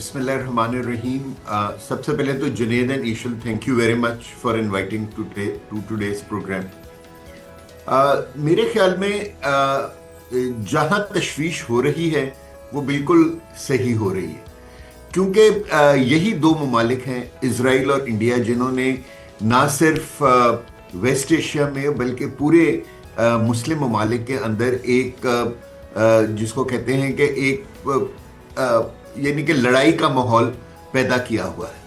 बिस्मिल्लाहिर्रहमानिर्रहीम। सबसे पहले तो Junaid and Eshal, thank you very much for inviting to today's programme. मेरे ख्याल में जहां तशवीश हो रही है वो बिल्कुल सही हो रही है, क्योंकि यही दो ममालिक हैं, इजराइल और इंडिया, जिन्होंने ना सिर्फ वेस्ट एशिया में बल्कि पूरे मुस्लिम ममालिक के अंदर एक जिसको कहते हैं कि एक यानी कि लड़ाई का माहौल पैदा किया हुआ है।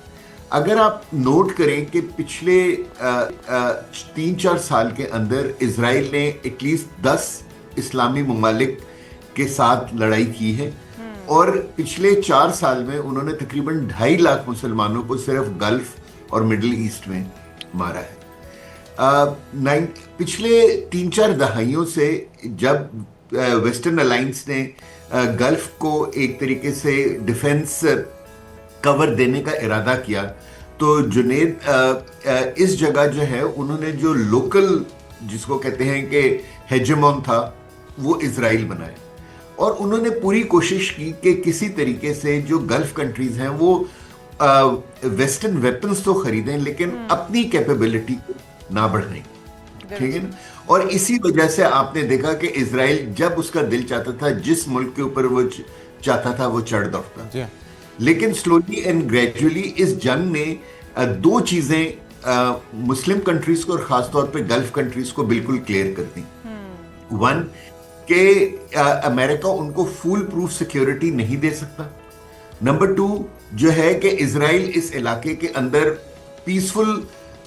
अगर आप नोट करें कि पिछले 3-4 साल के अंदर इजराइल ने एटलीस्ट 10 इस्लामी ममालिक के साथ लड़ाई की है, और पिछले 4 साल में उन्होंने तकरीबन 2.5 लाख मुसलमानों को सिर्फ गल्फ और मिडिल ईस्ट में मारा है। पिछले 3-4 दहाइयों से जब वेस्टर्न अलायंस ने गल्फ को एक तरीके से डिफेंस कवर देने का इरादा किया, तो जुनेद इस जगह जो है उन्होंने जो लोकल जिसको कहते हैं कि हेजेमॉन था वो इजराइल बनाया, और उन्होंने पूरी कोशिश की कि किसी तरीके से जो गल्फ कंट्रीज हैं वो वेस्टर्न वेपन्स तो खरीदें लेकिन अपनी कैपेबिलिटी को ना बढ़ाएं, ठीक है ना। और इसी वजह से आपने देखा कि इजराइल जब उसका दिल चाहता था, जिस मुल्क के ऊपर वो चाहता था, वो चढ़ दौड़ता। लेकिन स्लोली एंड ग्रेजुअली इस जंग ने दो चीजें मुस्लिम कंट्रीज को और खासतौर पे गल्फ कंट्रीज को बिल्कुल क्लियर कर दी। वन, कि अमेरिका उनको फुल प्रूफ सिक्योरिटी नहीं दे सकता। नंबर 2 जो है कि इजराइल इस इलाके के अंदर पीसफुल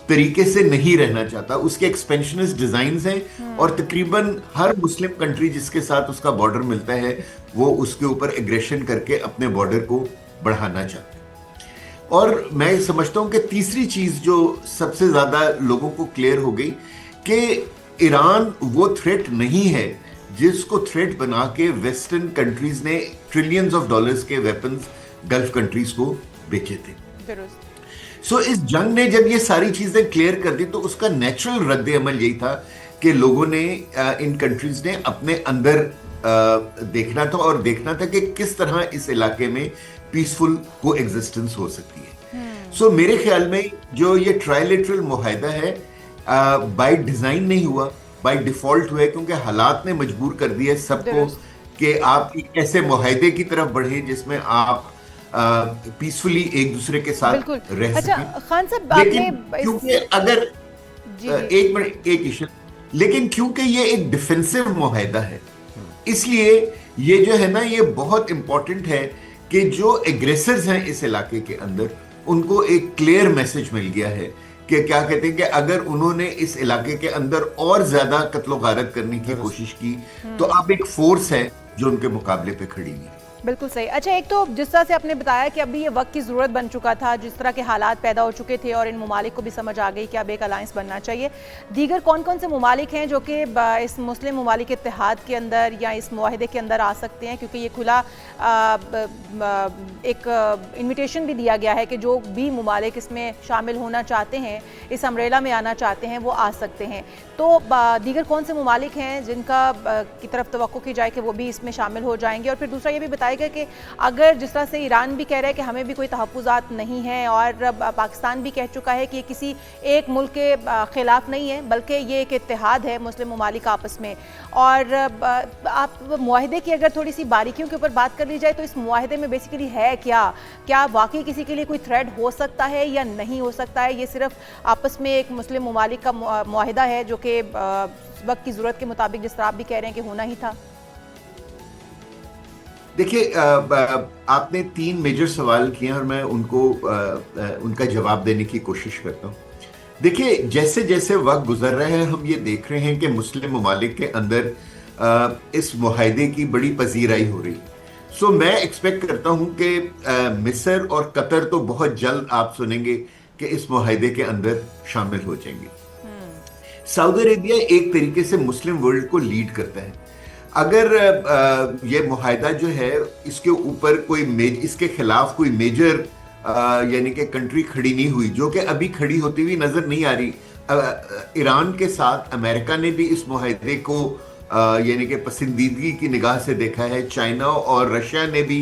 तरीके से नहीं रहना चाहता। उसके एक्सपेंशनिस्ट डिजाइन्स हैं और तकरीबन हर मुस्लिम कंट्री जिसके साथ उसका बॉर्डर मिलता है वो उसके ऊपर एग्रेशन करके अपने बॉर्डर को बढ़ाना चाहता है। और मैं समझता हूं कि तीसरी चीज जो सबसे ज्यादा लोगों को क्लियर हो गई कि ईरान वो थ्रेट नहीं है जिसको थ्रेट बना के वेस्टर्न कंट्रीज ने ट्रिलियंस ऑफ डॉलर्स के वेपन्स गल्फ कंट्रीज को बेचे थे। सो इस जंग ने जब ये सारी चीजें क्लियर कर दी तो उसका नेचुरल रद्द अमल यही था कि लोगों ने इन कंट्रीज ने अपने अंदर देखना था, और देखना था कि किस तरह इस इलाके में पीसफुल को एग्जिस्टेंस हो सकती है। सो मेरे ख्याल में जो ये ट्राइलेटरल मुआहदा है बाय डिजाइन नहीं हुआ, बाय डिफॉल्ट हुआ है, क्योंकि हालात ने मजबूर कर दिया सबको कि आप एक ऐसे मुआहदे की तरफ बढ़े जिसमें आप पीसफुली एक दूसरे के साथ रह सकें। खान साहब, लेकिन क्योंकि अगर एक मिनट एक इशू, लेकिन क्योंकि ये एक डिफेंसिव मुआहदा है, इसलिए ये जो है ना ये बहुत इंपॉर्टेंट है कि जो एग्रेसर्स हैं इस इलाके के अंदर उनको एक क्लियर मैसेज मिल गया है कि क्या कहते हैं कि अगर उन्होंने इस इलाके के अंदर और ज्यादा कत्लो गारत करने की कोशिश की तो अब एक फोर्स है जो उनके मुकाबले पे खड़ी है। बिल्कुल सही। अच्छा, एक तो जिस तरह से आपने बताया कि अभी ये वक्त की ज़रूरत बन चुका था, जिस तरह के हालात पैदा हो चुके थे और इन ममालिक को भी समझ आ गई कि अब एक अलायंस बनना चाहिए। दीगर कौन कौन से ममालिक हैं जो कि इस मुस्लिम ममालिक इत्तेहाद के अंदर या इस मुआहदे के अंदर आ सकते हैं, क्योंकि ये खुला एक इन्विटेशन भी दिया गया है कि जो भी ममालिक इसमें शामिल होना चाहते हैं, इस अम्ब्रेला में आना चाहते हैं, वो आ सकते हैं। तो दीगर कौन से ममालिक हैं जिनका की तरफ तवक्को की जाए कि वो भी इसमें शामिल हो जाएंगे? और फिर दूसरा ये भी बताया गया कि अगर जिस तरह से ईरान भी कह रहा है कि हमें भी कोई तहफ़्फ़ुज़ात नहीं है, और पाकिस्तान भी कह चुका है कि ये किसी एक मुल्क के ख़िलाफ़ नहीं है बल्कि ये एक इत्तेहाद है मुस्लिम ममालिक आपस में। और आप मुआहदे की अगर थोड़ी सी बारीकियों के ऊपर बात कर ली जाए तो इस मुआहदे में बेसिकली है क्या वाकई किसी के लिए कोई थ्रेट हो सकता है या नहीं हो सकता है? ये सिर्फ आपस में एक मुस्लिम ममालिक का मुआहदा है जो कि वक्त की ज़रूरत के मुताबिक, जिस तरह आप भी कह रहे हैं कि होना ही था। देखिए, आपने 3 मेजर सवाल किए और मैं उनका जवाब देने की कोशिश करता हूँ। देखिए, जैसे जैसे वक्त गुजर रहा है हम ये देख रहे हैं कि मुस्लिम ममालिक के अंदर इस मुआहदे की बड़ी पजीराई हो रही है। सो मैं एक्सपेक्ट करता हूँ कि मिस्र और कतर तो बहुत जल्द आप सुनेंगे कि इस मुआहदे के अंदर शामिल हो जाएंगे। सऊदी अरेबिया एक तरीके से मुस्लिम वर्ल्ड को लीड करता है। अगर ये मुआहदा जो है इसके ऊपर इसके खिलाफ कोई मेजर यानी कि कंट्री खड़ी नहीं हुई, जो कि अभी खड़ी होती हुई नजर नहीं आ रही। ईरान के साथ अमेरिका ने भी इस मुआहदे को यानी कि पसंदीदगी की निगाह से देखा है। चाइना और रशिया ने भी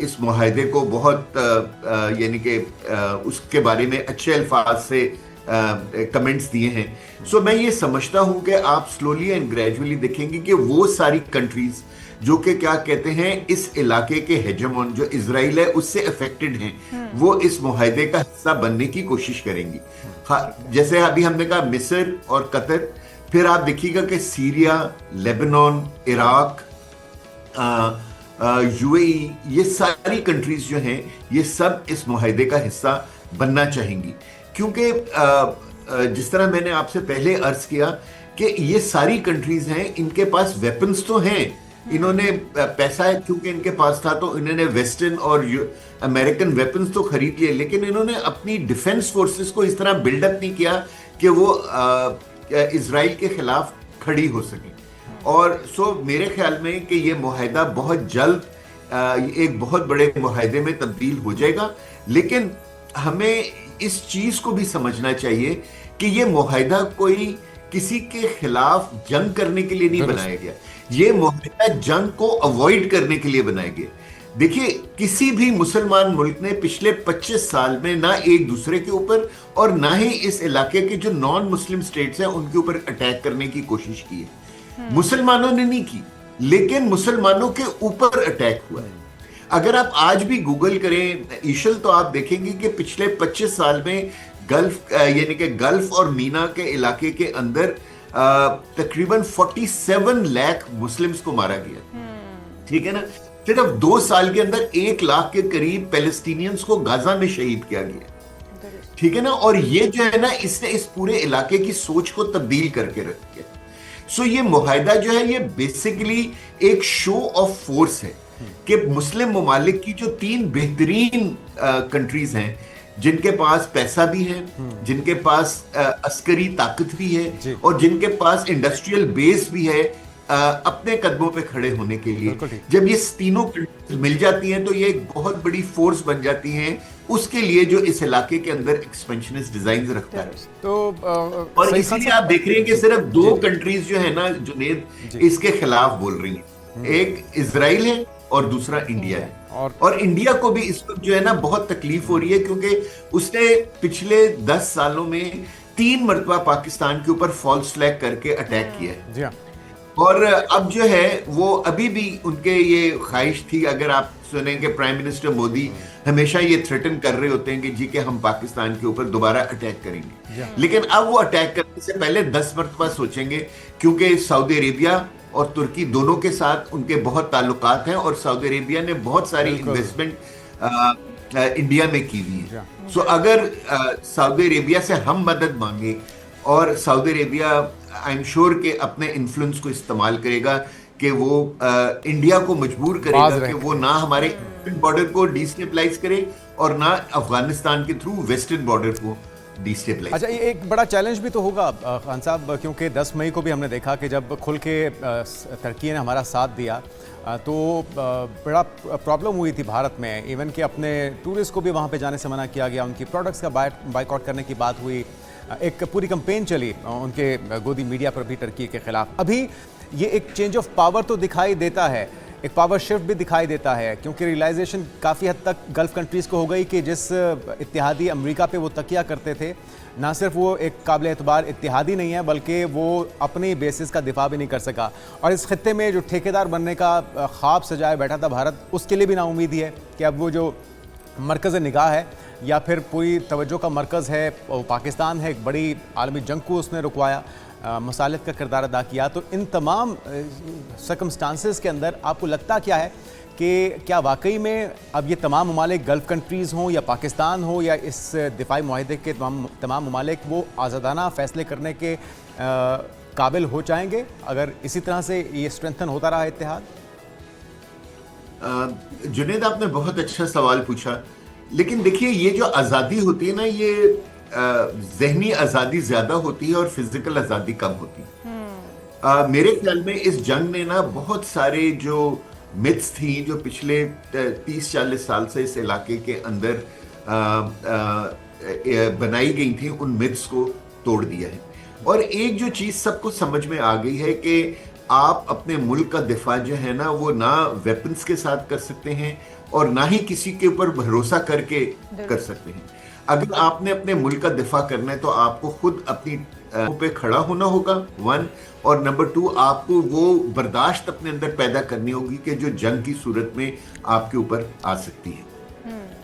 इस मुआहदे को बहुत यानी कि उसके बारे में अच्छे अल्फाज से कमेंट्स दिए हैं। सो मैं ये समझता हूं कि आप स्लोली एंड ग्रेजुअली देखेंगे कि वो सारी कंट्रीज जो कि क्या कहते हैं इस इलाके के हेजेमोन जो इजराइल है उससे अफेक्टेड हैं, वो इस मुआहदे का हिस्सा बनने की कोशिश करेंगी। हाँ, जैसे अभी हमने कहा मिस्र और कतर, फिर आप देखिएगा कि सीरिया, लेबनान, इराक, यूएई, ये सारी कंट्रीज जो हैं ये सब इस मुआहदे का हिस्सा बनना चाहेंगी, क्योंकि जिस तरह मैंने आपसे पहले अर्ज किया कि ये सारी कंट्रीज हैं, इनके पास वेपन्स तो हैं, इन्होंने पैसा है क्योंकि इनके पास था तो इन्होंने वेस्टर्न और अमेरिकन वेपन्स तो खरीद लिए, लेकिन इन्होंने अपनी डिफेंस फोर्सेस को इस तरह बिल्डअप नहीं किया कि वो इजराइल के खिलाफ खड़ी हो सके। और सो मेरे ख्याल में कि ये मुआहदा बहुत जल्द एक बहुत बड़े मुआहदे में तब्दील हो जाएगा, लेकिन हमें इस चीज को भी समझना चाहिए कि ये मुआहदा कोई किसी के खिलाफ जंग करने के लिए नहीं बनाया गया, ये मुआहदा जंग को अवॉइड करने के लिए बनाया गया। देखिए, किसी भी मुसलमान मुल्क ने पिछले 25 साल में ना एक दूसरे के ऊपर और ना ही इस इलाके के जो नॉन मुस्लिम स्टेट्स हैं उनके ऊपर अटैक करने की कोशिश की है। मुसलमानों ने नहीं की, लेकिन मुसलमानों के ऊपर अटैक हुआ है। अगर आप आज भी गूगल करें ईशल, तो आप देखेंगे कि पिछले 25 साल में गल्फ यानी कि गल्फ और मीना के इलाके के अंदर तकरीबन 47 लाख मुस्लिम्स को मारा गया। ठीक है ना, सिर्फ 2 साल के अंदर 1 लाख के करीब पैलेस्टीनियंस को गाजा में शहीद किया गया। ठीक है ना, और ये जो है ना, इसने इस पूरे इलाके की सोच को तब्दील करके रख दिया। सो ये मुआहदा जो है ये बेसिकली एक शो ऑफ फोर्स है कि मुस्लिम ममालिक की जो 3 बेहतरीन कंट्रीज हैं, जिनके पास पैसा भी है, जिनके पास अस्करी ताकत भी है और जिनके पास इंडस्ट्रियल बेस भी है अपने कदमों पे खड़े होने के लिए, जब ये तीनों मिल जाती हैं तो ये एक बहुत बड़ी फोर्स बन जाती हैं उसके लिए जो इस इलाके के अंदर एक्सपेंशनिस्ट डिजाइन रखता है। तो और इसलिए आप देख रहे हैं कि सिर्फ 2 कंट्रीज जो है ना जुनेद इसके खिलाफ बोल रही हैं, एक इजराइल है और दूसरा इंडिया है। और इंडिया को भी इस वक्त जो है ना बहुत तकलीफ हो रही है, क्योंकि उसने पिछले 10 सालों में 3 मरतबा पाकिस्तान के ऊपर फॉल्स फ्लैग करके अटैक किया है। और अब जो है वो अभी भी उनके ये ख्वाहिश थी, अगर आप सुने कि प्राइम मिनिस्टर मोदी हमेशा ये थ्रेटन कर रहे होते हैं कि जी के हम पाकिस्तान के ऊपर दोबारा अटैक करेंगे, लेकिन अब वो अटैक करने से पहले 10 मरतबा सोचेंगे, क्योंकि सऊदी अरेबिया और तुर्की दोनों के साथ उनके बहुत ताल्लुकात हैं और सऊदी अरेबिया ने बहुत सारी इन्वेस्टमेंट इंडिया में की हुई है। सो अगर सऊदी अरेबिया से हम मदद मांगे और Saudi Arabia I am sure के अपने इन्फ्लुएंस को इस्तेमाल करेगा कि वो इंडिया को मजबूर करेगा कि वो ना हमारे बॉर्डर को डिस्टेबलाइज करे और ना अफगानिस्तान के थ्रू वेस्टर्न बॉर्डर को डिस्टेबलाइज। अच्छा, ये एक बड़ा चैलेंज भी तो होगा खान साहब, क्योंकि 10 मई को भी हमने देखा कि जब खुल के तुर्की ने हमारा साथ दिया तो बड़ा प्रॉब्लम हुई थी भारत में, इवन कि अपने टूरिस्ट को भी वहाँ पे जाने से मना किया गया, उनकी प्रोडक्ट्स का बाइकआउट करने की बात हुई, एक पूरी कैंपेन चली उनके गोदी मीडिया पर भी तुर्की के खिलाफ। अभी ये एक चेंज ऑफ पावर तो दिखाई देता है, एक पावर शिफ्ट भी दिखाई देता है, क्योंकि रियलाइजेशन काफ़ी हद तक गल्फ कंट्रीज़ को हो गई कि जिस इत्तेहादी अमेरिका पे वो तकिया करते थे, ना सिर्फ वो एक काबिल एतबार इत्तेहादी नहीं है बल्कि वो अपनी बेसिस का दिफा भी नहीं कर सका। और इस खत्ते में जो ठेकेदार बनने का ख्वाब सजाए बैठा था भारत, उसके लिए भी नाउम्मीद है कि अब वो जो मरकज़ निगाह है या फिर पूरी तवज्जो का मरकज़ है वो पाकिस्तान है, एक बड़ी आलमी जंग को उसने रुकवाया, मसालित का किरदार अदा किया। तो इन तमाम सर्कमस्टांसेस के अंदर आपको लगता क्या है कि क्या वाकई में अब ये तमाम ममालिक गल्फ़ कंट्रीज़ हों या पाकिस्तान हो या इस दिफाई मुआहदे के तमाम ममालिक वो आज़ादाना फ़ैसले करने के काबिल हो जाएंगे अगर इसी तरह से ये स्ट्रेंथन होता रहा इत्तेहाद? जुनेद, आपने बहुत अच्छा सवाल पूछा, लेकिन देखिए ये जो आज़ादी होती है ना, ये ज़हनी आज़ादी ज़्यादा होती है और फिजिकल आज़ादी कम होती है। मेरे ख्याल में इस जंग ने ना बहुत सारे जो मिथ्स थी जो पिछले 30-40 साल से इस इलाके के अंदर बनाई गई थी, उन मिथ्स को तोड़ दिया है। और एक जो चीज़ सबको समझ में आ गई है कि आप अपने मुल्क का दिफा जो है ना वो ना वेपन्स के साथ कर सकते हैं और ना ही किसी के ऊपर भरोसा करके कर सकते हैं। अगर आपने अपने मुल्क का दिफा करना है तो आपको खुद अपनी पे खड़ा होना होगा, 1, और नंबर 2 आपको वो बर्दाश्त अपने अंदर पैदा करनी होगी कि जो जंग की सूरत में आपके ऊपर आ सकती है।